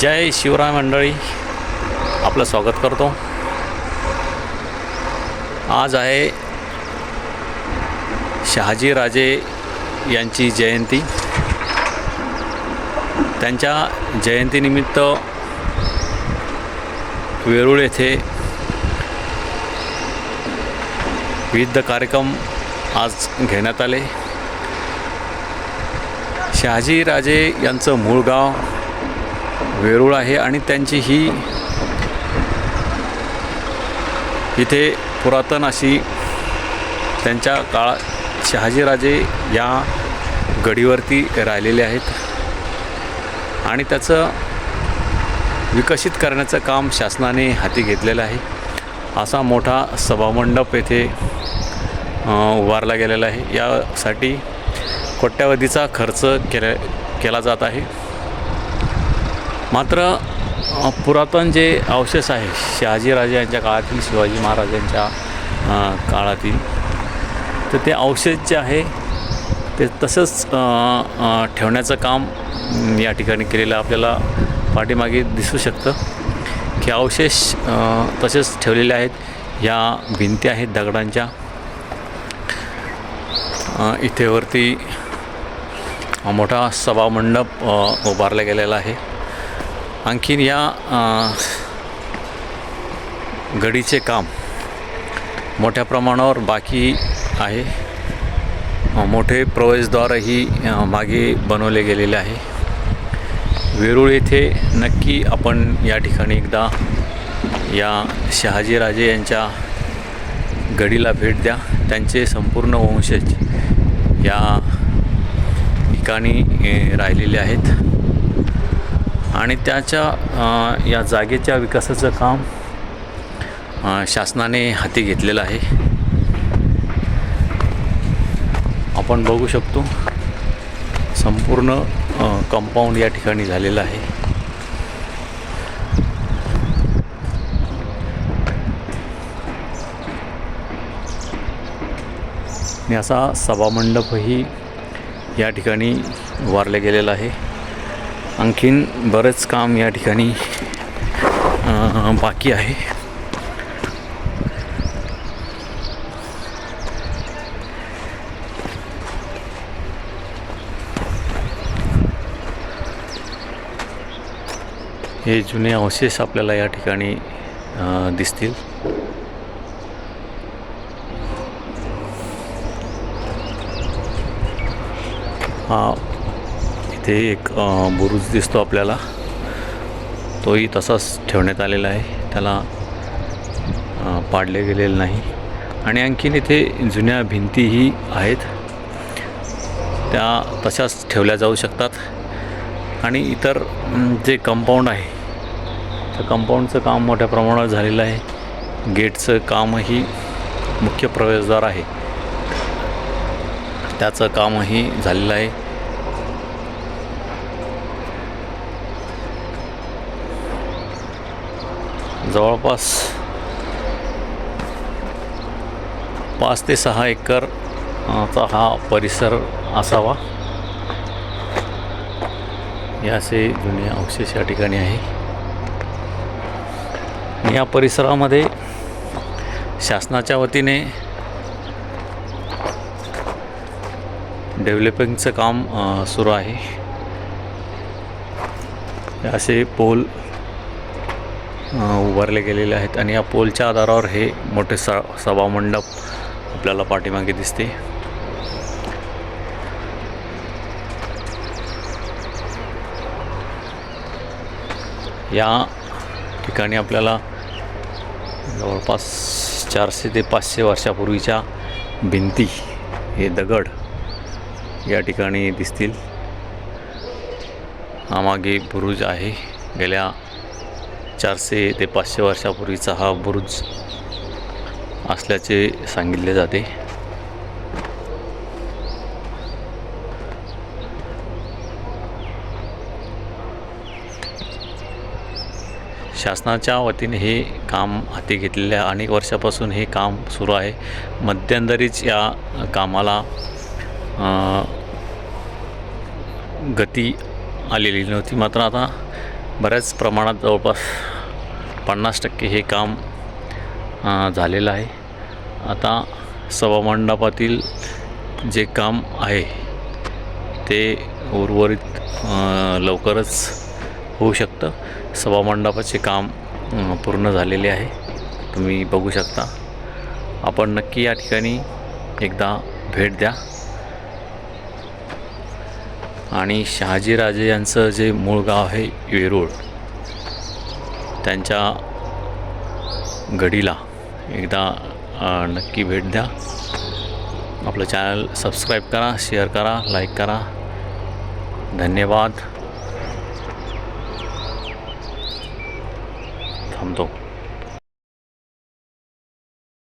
जय शिवराय मंडळी, आपलं स्वागत करतो। आज आहे शहाजीराजे यांची जयंती। त्यांच्या जयंतीनिमित्त वेरूळ येथे विविध कार्यक्रम आज घेण्यात आले। शहाजीराजे यांचं मूळ गाव वेरूळ आहे आणि त्यांची ही इथे पुरातन अशी त्यांच्या काळात शहाजीराजे या गडीवरती राहिलेले आहेत आणि त्याचं विकसित करण्याचं काम शासनाने हाती घेतलेलं आहे। असा मोठा सभामंडप येथे उभारला गेलेला आहे। यासाठी कोट्यावधीचा खर्च केला जात आहे। मात्र पुरातन जे अवशेष आहे शहाजीराजे यांच्या काळातील, शिवाजी महाराजांच्या काळातील, तर ते अवशेष जे आहे ते तसंच ठेवण्याचं काम या ठिकाणी केलेलं आपल्याला पाठीमागे दिसू शकतं की अवशेष तसेच ठेवलेले आहेत। या भिंती आहेत दगडांच्या। इथे वरती मोठा सभामंडप उभारला गेलेला आहे। आणखीन या गडीचे काम मोठ्या प्रमाणावर बाकी आहे। मोठे प्रवेशद्वारही मागे बनवले गेलेले आहे। वेरूळ येथे नक्की आपण या ठिकाणी एकदा या शहाजीराजे यांच्या गडीला भेट द्या। त्यांचे संपूर्ण वंशज या ठिकाणी राहिलेले आहेत आणि त्याच्या या जागेच्या विकासाचं काम शासनाने हाती घेतलेलं आहे। आपण बघू शकतो संपूर्ण कंपाऊंड या ठिकाणी झालेलं आहे। आणि असा सभामंडपही या ठिकाणी उभारले गेलेलं आहे। आणखीन बरेच काम या ठिकाणी बाकी आहे। हे जुने अवशेष आपल्याला या ठिकाणी दिसतील। हा इथे एक बुरुज दिसतो आपल्याला, तोही तसाच ठेवण्यात आलेला आहे, त्याला पाडले गेलेलं नाही। आणि आणखीन इथे जुन्या भिंतीही आहेत, त्या तशाच ठेवल्या जाऊ शकतात। आणि इतर जे कंपाऊंड आहे त्या कंपाऊंडचं काम मोठ्या प्रमाणावर झालेलं आहे। गेटचं कामही, मुख्य प्रवेशद्वार आहे त्याचं कामही झालेलं आहे। जवळपास 5 ते 6 एकर चा हा परिसर असावा। हे असे जुने अवशेष या ठिकाणी आहे। या परिसरामध्ये शासनाच्या वतीने डेव्हलपिंगचं काम सुरू आहे। असे पोल उभारले गेलेले आहेत आणि या पोलच्या आधारावर हे मोठे सभामंडप आपल्याला पाठीमागे दिसते। या ठिकाणी आपल्याला जवळपास 400 ते 500 वर्षापूर्वीच्या भिंती, हे दगड या ठिकाणी दिसतील। हा मागे बुरुज आहे, गेल्या 400 ते 500 वर्षापूर्वीचा हा बुरुज असल्याचे सांगितले जाते। शासनाच्या वतीने हे काम हाती घेतलेले अनेक वर्षापासून हे काम सुरू आहे। मध्यंतरीच या कामाला गती आलेली नव्हती, मात्र आता बऱ्याच प्रमाणात जवळपास 50% हे काम झालेलं आहे. आता सभामंडपातील जे काम आहे ते उर्वरित लवकरच होऊ शकतं. सभामंडपाचे काम पूर्ण झालेले आहे, तुम्ही बघू शकता. आपण नक्की या ठिकाणी एकदा भेट द्या आणि शहाजीराजे यांचं जे मूळ गाव आहे वेरूळ, त्यांच्या गडीला एकदा नक्की भेट द्या. आपलं चॅनल सबस्क्राईब करा, शेअर करा, लाईक करा. धन्यवाद. थांबतो.